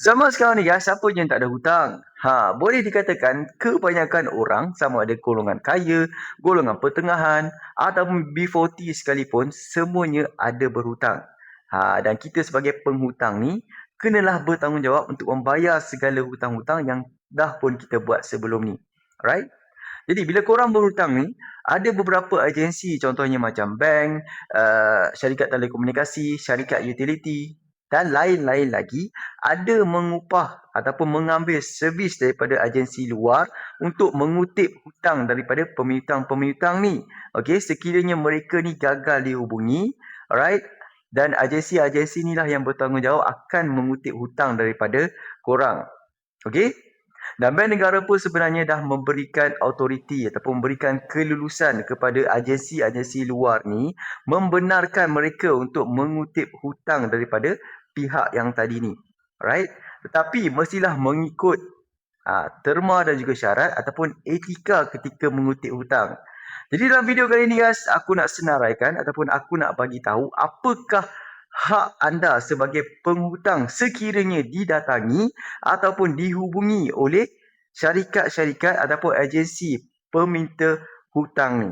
Zaman sekarang ni guys, siapa je yang tak ada hutang? Boleh dikatakan kebanyakan orang sama ada golongan kaya, golongan pertengahan ataupun B40 sekalipun semuanya ada berhutang. Dan kita sebagai penghutang ni kenalah bertanggungjawab untuk membayar segala hutang-hutang yang dah pun kita buat sebelum ni. Alright? Jadi bila korang berhutang ni, ada beberapa agensi contohnya macam bank, syarikat telekomunikasi, syarikat utility dan lain-lain lagi ada mengupah ataupun mengambil servis daripada agensi luar untuk mengutip hutang daripada pemiutang-pemiutang ni. Okey, sekiranya mereka ni gagal dihubungi, alright? Dan agensi-agensi inilah yang bertanggungjawab akan mengutip hutang daripada korang. Okey? Dan Bank Negara pun sebenarnya dah memberikan autoriti ataupun memberikan kelulusan kepada agensi-agensi luar ni membenarkan mereka untuk mengutip hutang daripada pihak yang tadi ni. Alright? Tetapi mestilah mengikut terma dan juga syarat ataupun etika ketika mengutip hutang. Jadi dalam video kali ni guys, aku nak senaraikan ataupun aku nak bagi tahu apakah hak anda sebagai penghutang sekiranya didatangi ataupun dihubungi oleh syarikat-syarikat ataupun agensi peminta hutang ni.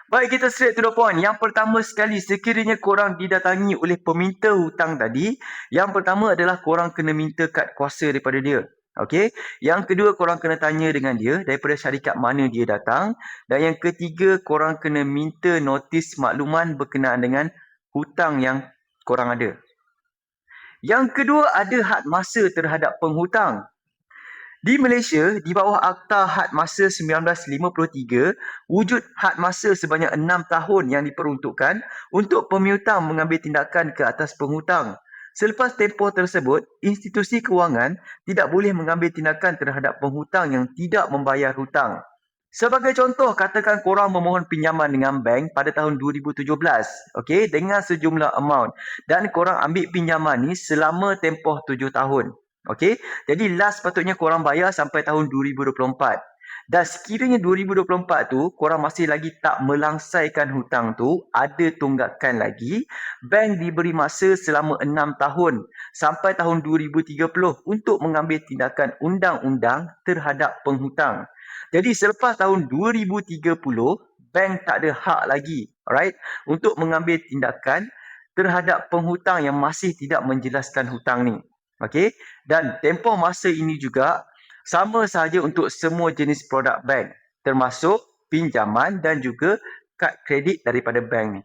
Baik, kita straight to the point. Yang pertama sekali, sekiranya korang didatangi oleh peminta hutang tadi, yang pertama adalah korang kena minta kad kuasa daripada dia. Okey. Yang kedua, korang kena tanya dengan dia daripada syarikat mana dia datang. Dan yang ketiga, korang kena minta notis makluman berkenaan dengan hutang yang korang ada. Yang kedua, ada had masa terhadap penghutang. Di Malaysia, di bawah Akta Had Masa 1953, wujud had masa sebanyak 6 tahun yang diperuntukkan untuk pemiutang mengambil tindakan ke atas penghutang. Selepas tempoh tersebut, institusi kewangan tidak boleh mengambil tindakan terhadap penghutang yang tidak membayar hutang. Sebagai contoh, katakan korang memohon pinjaman dengan bank pada tahun 2017, okey, dengan sejumlah amount dan korang ambil pinjaman ni selama tempoh 7 tahun. Okey, jadi last patutnya korang bayar sampai tahun 2024. Dan sekiranya 2024 tu korang masih lagi tak melangsaikan hutang tu, ada tunggakan lagi, bank diberi masa selama 6 tahun sampai tahun 2030 untuk mengambil tindakan undang-undang terhadap penghutang. Jadi selepas tahun 2030, bank tak ada hak lagi, alright, untuk mengambil tindakan terhadap penghutang yang masih tidak menjelaskan hutang ni. Okey, dan tempoh masa ini juga sama sahaja untuk semua jenis produk bank, termasuk pinjaman dan juga kad kredit daripada bank ni.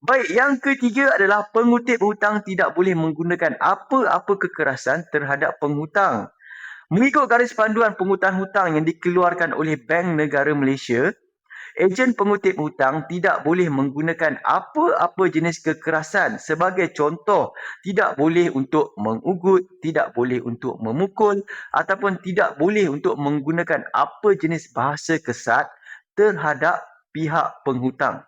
Baik, yang ketiga adalah pengutip hutang tidak boleh menggunakan apa-apa kekerasan terhadap penghutang. Mengikut garis panduan pengututan hutang yang dikeluarkan oleh Bank Negara Malaysia, ejen pengutip hutang tidak boleh menggunakan apa-apa jenis kekerasan. Sebagai contoh, tidak boleh untuk mengugut, tidak boleh untuk memukul ataupun tidak boleh untuk menggunakan apa jenis bahasa kesat terhadap pihak penghutang.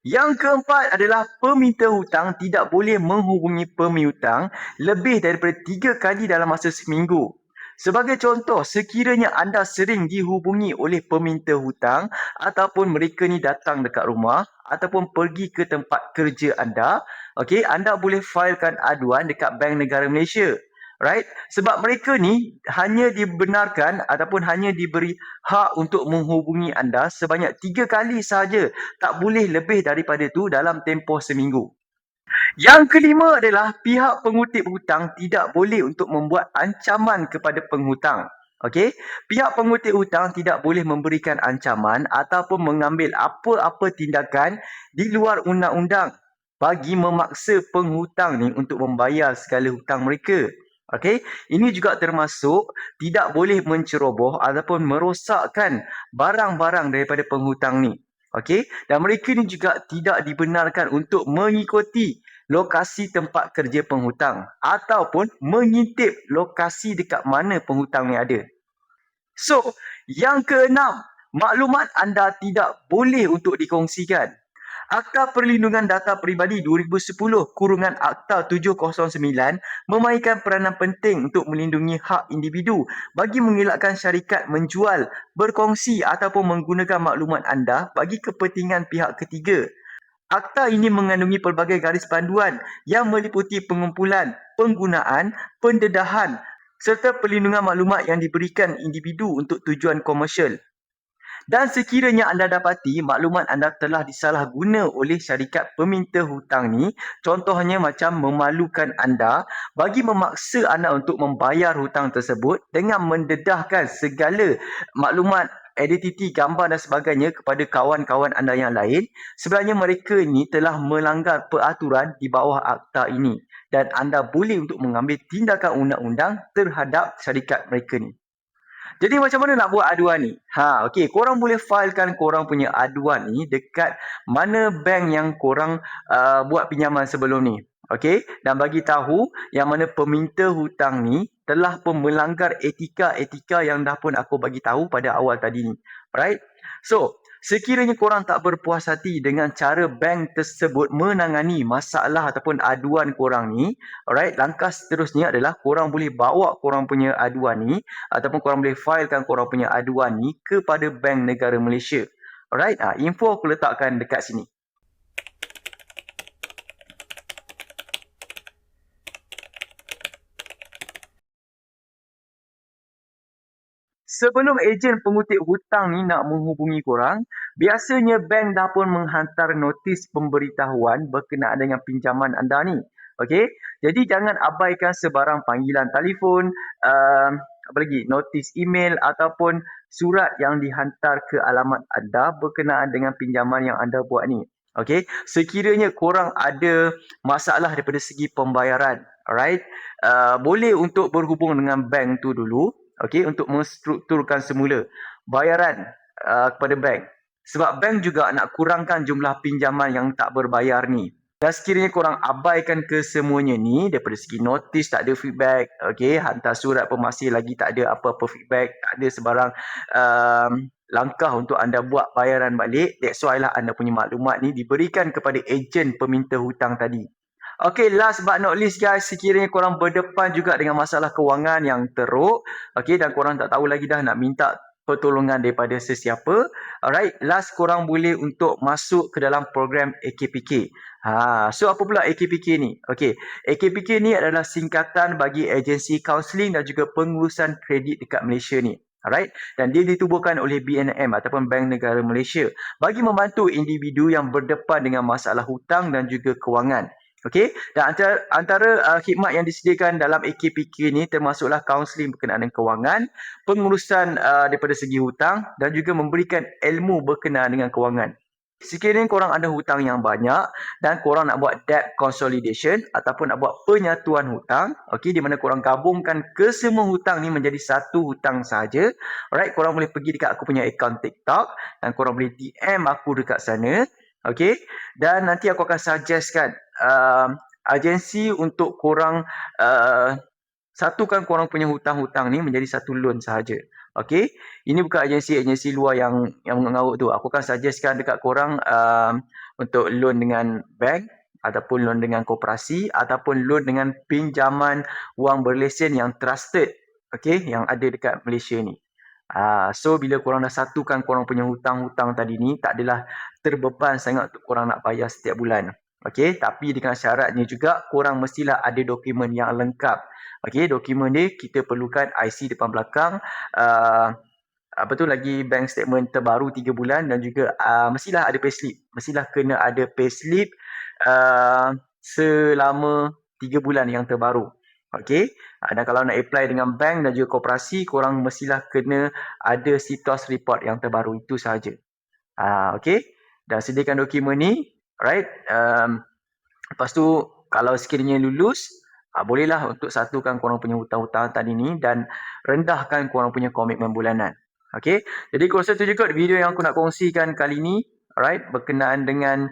Yang keempat adalah peminta hutang tidak boleh menghubungi pemiutang lebih daripada 3 kali dalam masa seminggu. Sebagai contoh, sekiranya anda sering dihubungi oleh peminta hutang ataupun mereka ni datang dekat rumah ataupun pergi ke tempat kerja anda, okey, anda boleh filekan aduan dekat Bank Negara Malaysia. Right? Sebab mereka ni hanya dibenarkan ataupun hanya diberi hak untuk menghubungi anda sebanyak 3 kali sahaja. Tak boleh lebih daripada itu dalam tempoh seminggu. Yang kelima adalah pihak pengutip hutang tidak boleh untuk membuat ancaman kepada penghutang. Okey, pihak pengutip hutang tidak boleh memberikan ancaman ataupun mengambil apa-apa tindakan di luar undang-undang bagi memaksa penghutang ni untuk membayar segala hutang mereka. Okey, ini juga termasuk tidak boleh menceroboh ataupun merosakkan barang-barang daripada penghutang ni. Okey, dan mereka ni juga tidak dibenarkan untuk mengikuti lokasi tempat kerja penghutang ataupun mengintip lokasi dekat mana penghutang ni ada. So, yang keenam, maklumat anda tidak boleh untuk dikongsikan. Akta Perlindungan Data Peribadi 2010 kurungan Akta 709 memainkan peranan penting untuk melindungi hak individu bagi mengelakkan syarikat menjual, berkongsi ataupun menggunakan maklumat anda bagi kepentingan pihak ketiga. Akta ini mengandungi pelbagai garis panduan yang meliputi pengumpulan, penggunaan, pendedahan serta perlindungan maklumat yang diberikan individu untuk tujuan komersial. Dan sekiranya anda dapati maklumat anda telah disalahguna oleh syarikat peminta hutang ni, contohnya macam memalukan anda bagi memaksa anda untuk membayar hutang tersebut dengan mendedahkan segala maklumat, identiti, gambar dan sebagainya kepada kawan-kawan anda yang lain, sebenarnya mereka ni telah melanggar peraturan di bawah akta ini dan anda boleh untuk mengambil tindakan undang-undang terhadap syarikat mereka ni. Jadi macam mana nak buat aduan ni? Okey, korang boleh filekan korang punya aduan ni dekat mana bank yang korang buat pinjaman sebelum ni. Okey, dan bagi tahu yang mana peminta hutang ni telah pun melanggar etika-etika yang dah pun aku bagi tahu pada awal tadi ni. Alright? So, sekiranya korang tak berpuas hati dengan cara bank tersebut menangani masalah ataupun aduan korang ni, alright, langkah seterusnya adalah korang boleh bawa korang punya aduan ni ataupun korang boleh filekan korang punya aduan ni kepada Bank Negara Malaysia. Alright, info aku letakkan dekat sini. Sebelum ejen pengutip hutang ni nak menghubungi korang, biasanya bank dah pun menghantar notis pemberitahuan berkenaan dengan pinjaman anda ni. Okey, jadi jangan abaikan sebarang panggilan telefon, apa lagi, notis email ataupun surat yang dihantar ke alamat anda berkenaan dengan pinjaman yang anda buat ni. Okey, sekiranya korang ada masalah daripada segi pembayaran, alright, boleh untuk berhubung dengan bank tu dulu. Okey, untuk menstrukturkan semula bayaran kepada bank. Sebab bank juga nak kurangkan jumlah pinjaman yang tak berbayar ni. Dan sekiranya korang abaikan kesemuanya ni, daripada segi notis tak ada feedback, okey, hantar surat pun masih lagi tak ada apa-apa feedback, tak ada sebarang langkah untuk anda buat bayaran balik, that's why lah anda punya maklumat ni diberikan kepada ejen peminta hutang tadi. Okay, last but not least guys, sekiranya korang berdepan juga dengan masalah kewangan yang teruk, okay, dan korang tak tahu lagi dah nak minta pertolongan daripada sesiapa, alright, last korang boleh untuk masuk ke dalam program AKPK. So apa pula AKPK ni? Okay, AKPK ni adalah singkatan bagi Agensi Kaunseling dan juga Pengurusan Kredit dekat Malaysia ni. Alright, dan dia ditubuhkan oleh BNM ataupun Bank Negara Malaysia bagi membantu individu yang berdepan dengan masalah hutang dan juga kewangan. Okey, dan antara khidmat yang disediakan dalam AKPK ni termasuklah kaunseling berkenaan dengan kewangan, pengurusan daripada segi hutang dan juga memberikan ilmu berkenaan dengan kewangan. Sekiranya korang ada hutang yang banyak dan korang nak buat debt consolidation ataupun nak buat penyatuan hutang, okey, di mana korang gabungkan kesemua hutang ni menjadi satu hutang sahaja, alright, korang boleh pergi dekat aku punya akaun TikTok dan korang boleh DM aku dekat sana. Okey, dan nanti aku akan suggestkan agensi untuk korang satukan korang punya hutang-hutang ni menjadi satu loan sahaja. Okey, ini bukan agensi luar yang mengarut tu. Aku akan suggestkan dekat korang untuk loan dengan bank ataupun loan dengan koperasi ataupun loan dengan pinjaman wang berlesen yang trusted, okey, yang ada dekat Malaysia ni. So bila korang dah satukan korang punya hutang-hutang tadi ni, tak adalah terbeban sangat untuk korang nak bayar setiap bulan. Okey, tapi dengan syaratnya juga korang mestilah ada dokumen yang lengkap. Okey, dokumen ni kita perlukan IC depan belakang, apa tu lagi, bank statement terbaru 3 bulan dan juga mestilah ada payslip. Mestilah kena ada payslip selama 3 bulan yang terbaru. Okey, dan kalau nak apply dengan bank dan juga koperasi, korang mestilah kena ada CITOS report yang terbaru, itu sahaja. Okey, dan sediakan dokumen ni, right? Lepas tu kalau sekiranya lulus, bolehlah untuk satukan korang punya hutang-hutang tadi ni dan rendahkan korang punya komitmen bulanan. Okey, jadi aku rasa tu juga video yang aku nak kongsikan kali ni, alright, berkenaan dengan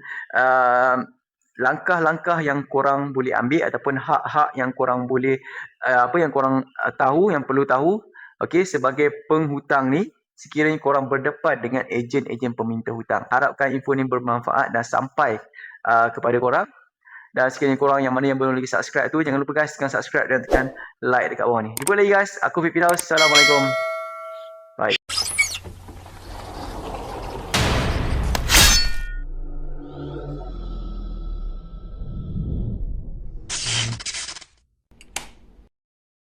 langkah-langkah yang korang boleh ambil ataupun hak-hak yang korang boleh yang korang tahu, yang perlu tahu, okey, sebagai penghutang ni, sekiranya korang berdepan dengan ejen-ejen peminta hutang. Harapkan info ni bermanfaat dan sampai kepada korang. Dan sekiranya korang yang mana yang belum lagi subscribe tu, jangan lupa guys tekan subscribe dan tekan like dekat bawah ni. Jumpa lagi guys. Aku Fit Firdaus. Assalamualaikum.